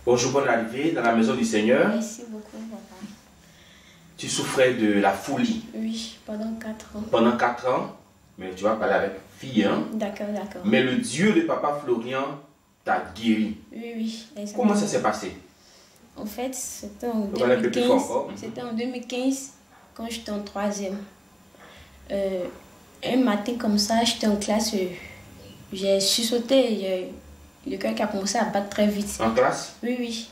Bonjour, bonne arrivée dans la maison du Seigneur. Merci beaucoup, papa. Tu souffrais de la folie. Oui, pendant 4 ans. Pendant 4 ans, mais tu vas parler avec fille, hein? D'accord, d'accord. Mais le Dieu de Papa Florian t'a guéri. Oui, oui. Exactement. Comment ça s'est passé? En fait, c'était en Un peu plus fort 2015. encore. C'était en 2015, quand j'étais en 3e. Un matin comme ça, j'étais en classe, j'ai sursauté, le cœur qui a commencé à battre très vite. En classe? Oui, oui.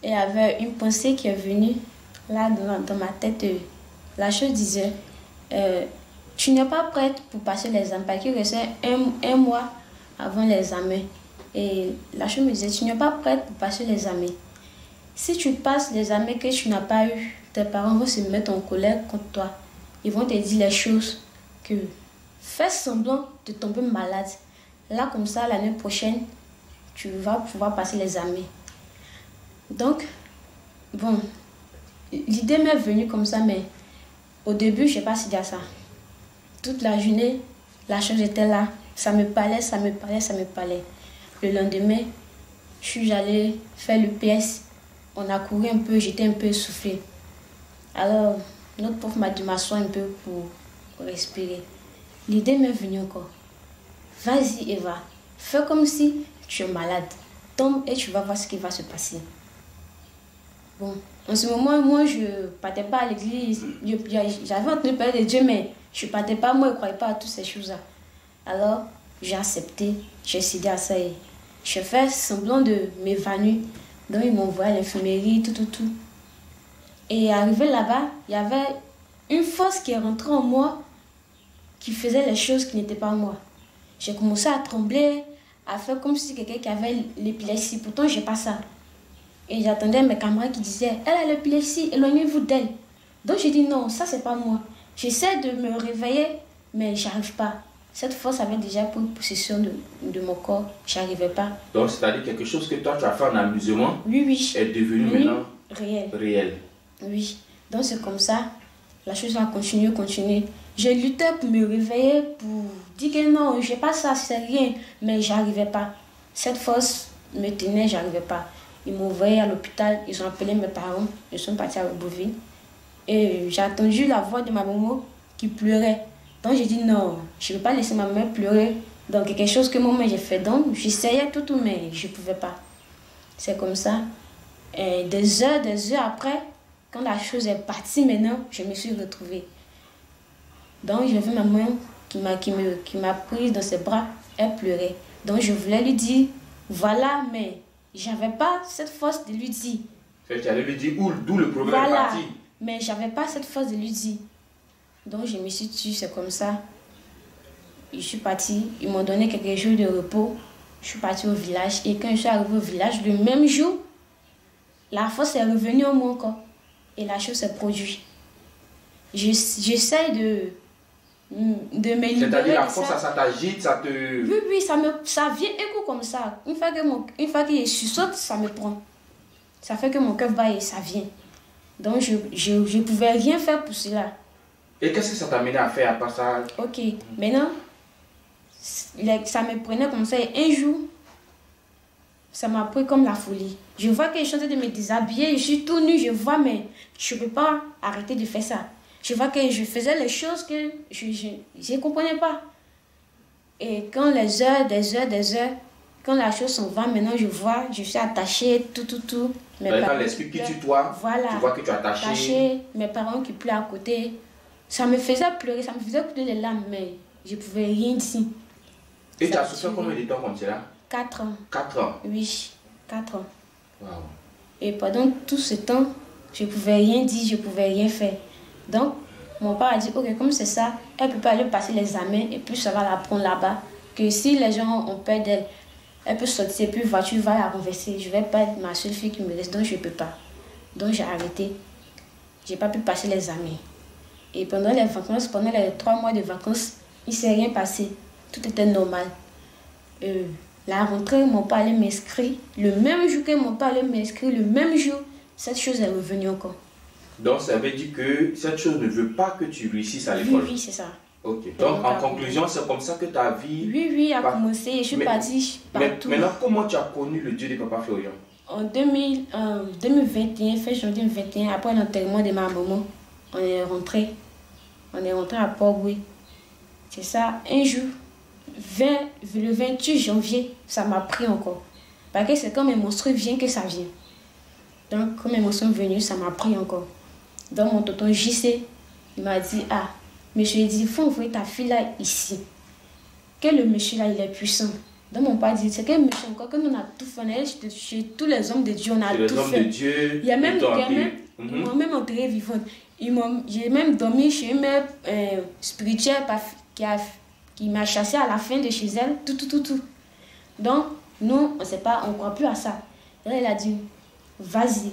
Et il y avait une pensée qui est venue là dans ma tête. La chose disait, tu n'es pas prête pour passer l'examen, parce qu'il restait un mois avant l'examen. Et la chose me disait, tu n'es pas prête pour passer l'examen. Si tu passes l'examen que tu n'as pas eu, tes parents vont se mettre en colère contre toi. Ils vont te dire les choses que fais semblant de tomber malade. Là, comme ça, l'année prochaine, tu vas pouvoir passer l'examen. Donc, bon, l'idée m'est venue comme ça, mais au début, je n'ai pas cédé à ça. Toute la journée, la chose était là. Ça me parlait, ça me parlait, ça me parlait. Le lendemain, je suis allée faire le PS. On a couru un peu, j'étais un peu essoufflée. Alors, notre prof m'a dit de m'asseoir un peu pour respirer. L'idée m'est venue encore. Vas-y, Eva, fais comme si tu es malade. Tombe et tu vas voir ce qui va se passer. Bon, en ce moment, moi, je ne partais pas à l'église. J'avais entendu parler de Dieu, mais je ne partais pas, moi, je ne croyais pas à toutes ces choses-là. Alors, j'ai accepté, j'ai cédé à ça et je fais semblant de m'évanouir. Donc, ils m'ont envoyé à l'infirmerie, tout. Et arrivé là-bas, il y avait une force qui est rentrée en moi qui faisait les choses qui n'étaient pas moi. J'ai commencé à trembler, à faire comme si quelqu'un qui avait l'épilepsie. Pourtant, je n'ai pas ça. Et j'attendais mes camarades qui disaient, elle a l'épilepsie, éloignez-vous d'elle. Donc, j'ai dit non, ça, c'est pas moi. J'essaie de me réveiller, mais j'arrive pas. Cette force avait déjà pris possession de mon corps. Je n'arrivais pas. Donc, c'est-à-dire quelque chose que toi, tu as fait en amusement, oui. est devenu maintenant réel. Oui. Donc, c'est comme ça. La chose va continuer. Je luttais pour me réveiller, pour dire que non, je n'ai pas ça, c'est rien. Mais je n'arrivais pas. Cette force me tenait, je n'arrivais pas. Ils m'ont envoyé à l'hôpital, ils ont appelé mes parents. Ils sont partis à Bouville. Et j'ai entendu la voix de ma maman qui pleurait. Donc j'ai dit non, je ne vais pas laisser ma mère pleurer dans quelque chose que moi-même j'ai fait. Donc j'essayais tout, mais je ne pouvais pas. C'est comme ça. Et des heures après, quand la chose est partie maintenant, je me suis retrouvée. Donc j'ai vu ma maman qui m'a prise dans ses bras, elle pleurait. Donc je voulais lui dire, voilà, mais je n'avais pas cette force de lui dire. Tu allais lui dire d'où le problème est parti. Mais je n'avais pas cette force de lui dire. Donc je me suis dit, c'est comme ça. Je suis partie, ils m'ont donné quelques jours de repos. Je suis partie au village et quand je suis arrivée au village, le même jour, la force est revenue en moi encore. Et la chose s'est produite. J'essaie de me libérer. C'est-à-dire la force, ça t'agite, ça te... Oui, ça vient écho comme ça. Une fois que je sursaute, ça me prend. Ça fait que mon cœur bat et ça vient. Donc je ne pouvais rien faire pour cela. Et qu'est-ce que ça t'a amené à faire à part ça? Ok, maintenant, ça me prenait comme ça. Et un jour, ça m'a pris comme la folie. Je vois que je suis en train de me déshabiller, je suis tout nue, je vois, mais je ne peux pas arrêter de faire ça. Je vois que je faisais les choses que je ne comprenais pas. Et quand des heures, quand la chose s'en va, maintenant je vois, je suis attachée, tout. Quand l'esprit qui tue toi, voilà, tu vois que tu es attachée. Mes parents qui pleurent à côté. Ça me faisait pleurer, ça me faisait couler les larmes, mais je ne pouvais rien dire. Et tu as souffert combien de temps comme cela? 4 ans. 4 ans? Oui, 4 ans. Wow. Et pendant tout ce temps, je ne pouvais rien dire, je ne pouvais rien faire. Donc, mon père a dit, ok, comme c'est ça, elle ne peut pas aller passer l'examen et puis ça va la prendre là-bas. Que si les gens ont peur d'elle, elle peut sortir et puis la voiture va la renverser. Je ne vais pas être ma seule fille qui me reste, donc je ne peux pas. Donc j'ai arrêté. Je n'ai pas pu passer l'examen. Et pendant les vacances, pendant les 3 mois de vacances, il ne s'est rien passé. Tout était normal. La rentrée, mon père allait m'inscrire. Le même jour que mon père allait m'inscrire, le même jour, cette chose est revenue encore. Donc ça veut dire que cette chose ne veut pas que tu réussisses à l'école? Oui, c'est ça. Ok. Donc en conclusion, c'est comme ça que ta vie... Oui, a commencé. Je suis partie partout. Maintenant, comment tu as connu le Dieu de Papa Florian? En 2021, fin janvier 2021, après l'enterrement de ma maman, on est rentré. On est rentré à Port-Louis. C'est ça, un jour, le 28 janvier, ça m'a pris encore. Parce que c'est quand mes monstres viennent que ça vient. Donc, quand mes monstres sont venus, ça m'a pris encore. Donc, mon tonton JC, il m'a dit, ah, monsieur, il dit, il faut envoyer ta fille là, ici. Que le monsieur là, il est puissant. Donc, mon père dit, c'est que monsieur, encore, que nous, on a tout fait. Chez tous les hommes de Dieu, on a tout fait. Les hommes de Dieu, il y a même, ils m'ont même enterré vivante. J'ai même dormi chez une mère spirituelle qui m'a chassé à la fin de chez elle. Tout. Donc, nous, on ne sait pas, on ne croit plus à ça. Et là, il a dit, vas-y.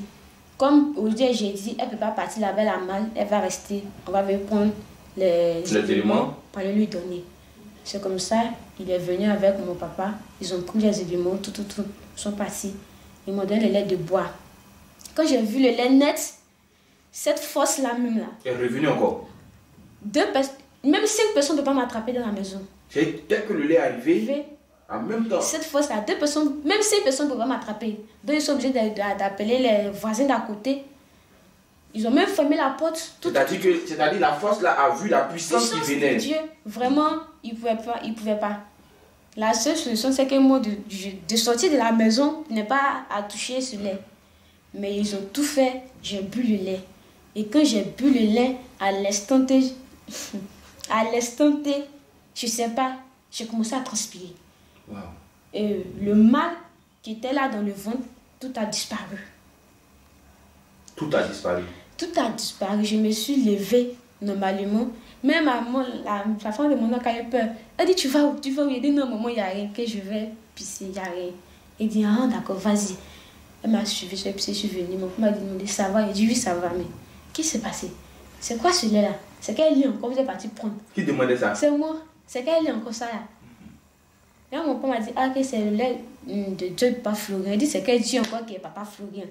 Comme aujourd'hui, j'ai dit, elle ne peut pas partir là-bas, la malle, elle va rester. On va venir prendre les éléments pour aller lui donner. C'est comme ça, il est venu avec mon papa. Ils ont pris les éléments, tout. Ils sont partis. Ils m'ont donné le lait de bois. Quand j'ai vu le lait net, cette force-là même là. Elle est revenue encore. Même 5 personnes ne peuvent pas m'attraper dans la maison. C'est dès que le lait est arrivé, en même temps. Cette force-là, 2 personnes, même 5 personnes ne peuvent pas m'attraper. Donc ils sont obligés d'appeler les voisins d'à côté. Ils ont même fermé la porte. C'est-à-dire la force là a vu la puissance qui venait. Dieu, vraiment, ils ne pouvaient pas. La seule solution, c'est que moi, de sortir de la maison, n'est pas à toucher ce lait. Mais ils ont tout fait, j'ai bu le lait. Et quand j'ai bu le lait, à l'instant T, je ne sais pas, j'ai commencé à transpirer. Wow. Et le mal qui était là dans le ventre, tout a disparu. Tout a disparu. Tout a disparu. Je me suis levée normalement. Même la femme de mon oncle a eu peur. Elle dit, tu vas où? Il dit, non, maman, il n'y a rien, que je vais pisser, il n'y a rien. Il dit, ah, d'accord, vas-y. Elle m'a suivi, je suis venue. Mon père m'a demandé, ça va? Il dit, oui, ça va, mais qu'est-ce qui s'est passé? C'est quoi ce lait-là? C'est quel lait encore vous êtes parti prendre? Qui demandait ça? C'est moi. C'est quel lait encore ça là? Et là, mon père m'a dit, ah, que c'est le lait de Dieu, papa Florian. Il dit, c'est quel Dieu encore qui est papa Florian?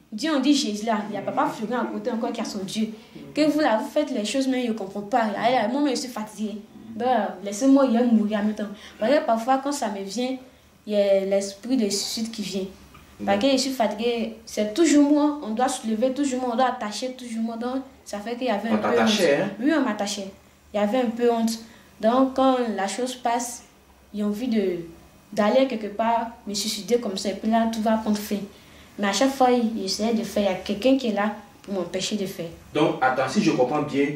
Dieu, on dit Jésus là, il y a papa Florian à côté encore qui a son Dieu. Que vous là, vous faites les choses, mais je ne comprends pas. Moi, je suis fatiguée. Donc, laissez-moi y mourir en même temps. Parce que parfois, quand ça me vient, il y a l'esprit de suicide qui vient. Parce que je suis fatiguée, c'est toujours moi, on doit se lever, toujours moi, on doit attacher, toujours moi. Donc, ça fait qu'il y avait un peu honte. On t'attachait, hein? Oui, on m'attachait. Il y avait un peu honte. Donc, quand la chose passe, j'ai envie d'aller quelque part, me suicider comme ça, et puis là, tout va prendre fin. Mais à chaque fois, j'essaie de faire, il y a quelqu'un qui est là pour m'empêcher de faire. Donc, attends, si je comprends bien,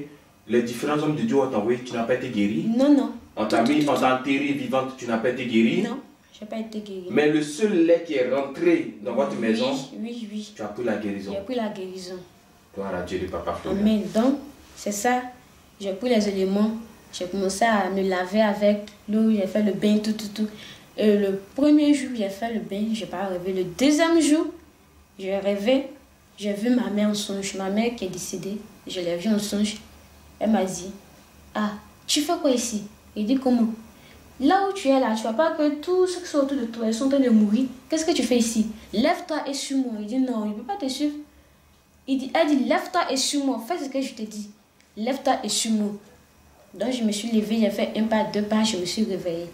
les différents hommes de Dieu ont envoyé, tu n'as pas été guéri? Non. On t'a enterré vivante, tu n'as pas été guéri? Non, je n'ai pas été guéri. Mais le seul lait qui est rentré dans votre maison, oui. Tu as pris la guérison. J'ai pris la guérison. Gloire à Dieu de papa Florian. Amen. Donc, c'est ça. J'ai pris les éléments. J'ai commencé à me laver avec l'eau. J'ai fait le bain, tout. Et le premier jour, j'ai fait le bain. Je n'ai pas rêvé. Le deuxième jour, j'ai rêvé. J'ai vu ma mère en songe. Ma mère qui est décédée. Je l'ai vue en songe. Elle m'a dit, ah, tu fais quoi ici? Il dit, comment? Là où tu es là, tu vois pas que tous ceux qui sont autour de toi, ils sont en train de mourir. Qu'est-ce que tu fais ici? Lève-toi et suis-moi. Il dit, non, il ne peut pas te suivre. Elle dit, lève-toi et suis-moi. Fais ce que je te dis. Lève-toi et suis-moi. Donc, je me suis levée, j'ai fait un pas, 2 pas, je me suis réveillée.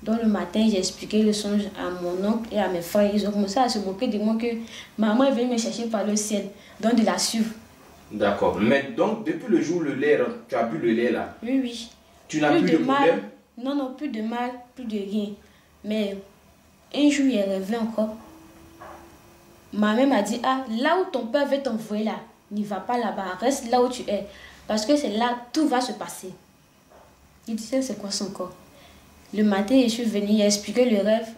Donc, le matin, j'ai expliqué le songe à mon oncle et à mes frères. Ils ont commencé à se moquer de moi que maman est venue me chercher par le ciel. Donc, de la suivre. D'accord. Mais donc, depuis le jour où le lait, tu as bu le lait là? Oui. Tu n'as plus de problème? Non, plus de mal, plus de rien. Mais un jour, il est rêvé encore. Ma mère m'a dit, ah, là où ton père veut t'envoyer là, n'y va pas là-bas, reste là où tu es. Parce que c'est là, tout va se passer. Il disait, c'est quoi son corps? Le matin, je suis venue expliquer le rêve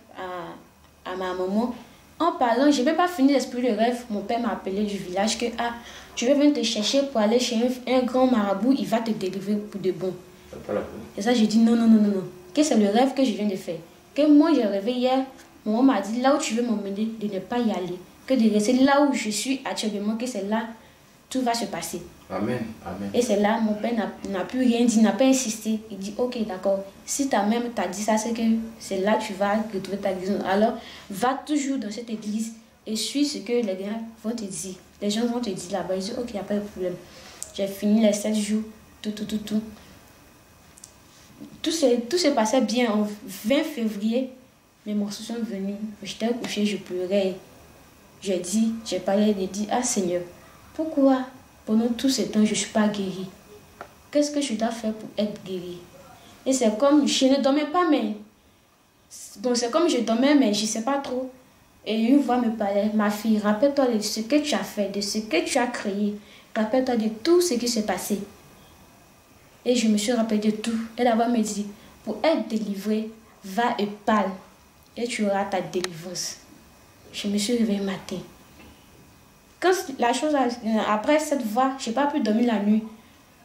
à ma maman. En parlant, je n'ai même pas fini d'expliquer le rêve. Mon père m'a appelé du village que, ah, je vais venir te chercher pour aller chez un grand marabout, il va te délivrer pour de bon. Et ça, j'ai dit non. Que c'est le rêve que je viens de faire. Que moi, j'ai rêvé hier, maman m'a dit, là où tu veux m'emmener, de ne pas y aller. Que de rester là où je suis actuellement, que c'est là, tout va se passer. Amen. Et c'est là, mon père n'a plus rien dit, n'a pas insisté. Il dit, ok, d'accord. Si ta mère t'a dit ça, c'est que c'est là que tu vas retrouver ta guérison. Alors, va toujours dans cette église et suis ce que les gens vont te dire. Les gens vont te dire là-bas. Ils disent, ok, il n'y a pas de problème. J'ai fini les 7 jours, tout. Tout se passait bien. En 20 février, mes morceaux sont venus. J'étais couchée, je pleurais. j'ai parlé et dit, ah Seigneur, pourquoi pendant tout ce temps je ne suis pas guérie? Qu'est-ce que je dois faire pour être guérie? Et c'est comme, je ne dormais pas, mais bon, c'est comme je dormais, mais je ne sais pas trop. Et une voix me parlait, ma fille, rappelle-toi de ce que tu as fait, de ce que tu as créé. Rappelle-toi de tout ce qui s'est passé. Et je me suis rappelé de tout. Et la voix me dit, pour être délivrée, va et parle. Et tu auras ta délivrance. Je me suis réveillée matin. Quand la chose, après cette voix, je n'ai pas pu dormir la nuit.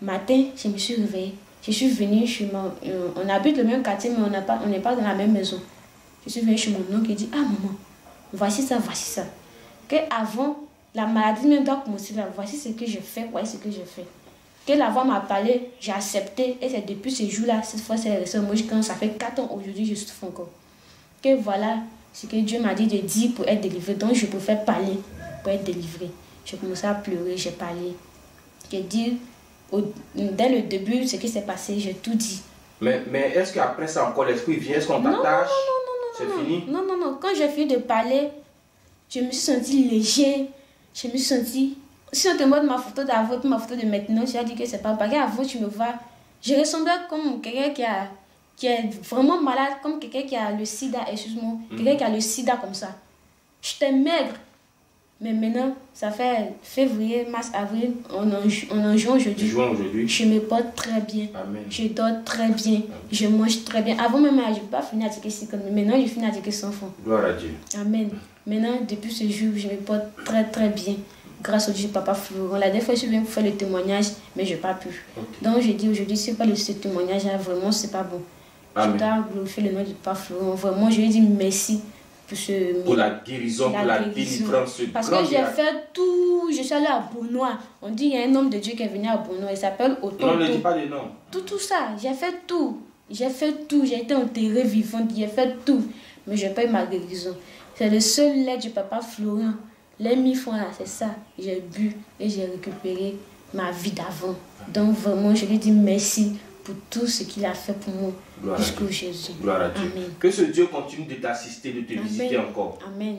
Matin, je me suis réveillée. Je suis venue chez on habite le même quartier, mais on n'est pas dans la même maison. Je suis venue chez mon oncle et dit, ah maman, voici ça, voici ça. Que avant, la maladie même doit commencer là. Voici ce que je fais, voici ce que je fais. Que la voix m'a parlé, j'ai accepté. Et c'est depuis ce jour-là, cette fois, c'est resté. Moi, quand ça fait 4 ans aujourd'hui, je souffre encore. Que voilà ce que Dieu m'a dit de dire pour être délivré. Donc, je préfère parler pour être délivré. J'ai commencé à pleurer, j'ai parlé. J'ai dit, dès le début, ce qui s'est passé, j'ai tout dit. Mais est-ce qu'après ça encore l'esprit vient? Est-ce qu'on t'attache? C'est fini? Non. Quand j'ai fini de parler, je me suis sentie léger. Je me suis sentie... Si on te montre ma photo d'avant et ma photo de maintenant, tu as dit que c'est pas pareil. Avant, tu me vois, je ressemblais comme quelqu'un qui est vraiment malade, comme quelqu'un qui a le sida, excuse-moi. Quelqu'un qui a le sida comme ça. J'étais maigre. Mais maintenant, ça fait février, mars, avril, on en juin aujourd'hui. Je me porte très bien. Amen. Je dors très bien. Amen. Je mange très bien. Avant même, je n'ai pas fini à dire que c'est comme maintenant, je finis à dire que c'est enfant. Gloire à Dieu. Amen. Maintenant, depuis ce jour, je me porte très très bien. Grâce au Dieu, Papa Florent. La dernière fois, je suis venue pour faire le témoignage, mais je n'ai pas pu. Okay. Donc, je dis aujourd'hui, si ce n'est pas ce témoignage-là, vraiment, ce n'est pas bon. Amen. Je dois glorifier le nom de Papa Florent. Vraiment, je lui dis merci. Pour la guérison, pour la délivrance. Parce que j'ai fait tout. Je suis allée à Bournois. On dit qu'il y a un homme de Dieu qui est venu à Bournois. Il s'appelle Otonto. Non, ne dis pas de nom. Tout ça. J'ai fait tout. J'ai été enterrée vivante. J'ai fait tout. Mais je n'ai pas eu ma guérison. C'est le seul lait du Papa Florent. Les 1000 francs là, c'est ça. J'ai bu et j'ai récupéré ma vie d'avant. Donc vraiment, je lui dis merci pour tout ce qu'il a fait pour moi jusqu'au Jésus. Gloire à Dieu. Amen. Que ce Dieu continue de t'assister, de te visiter encore. Amen.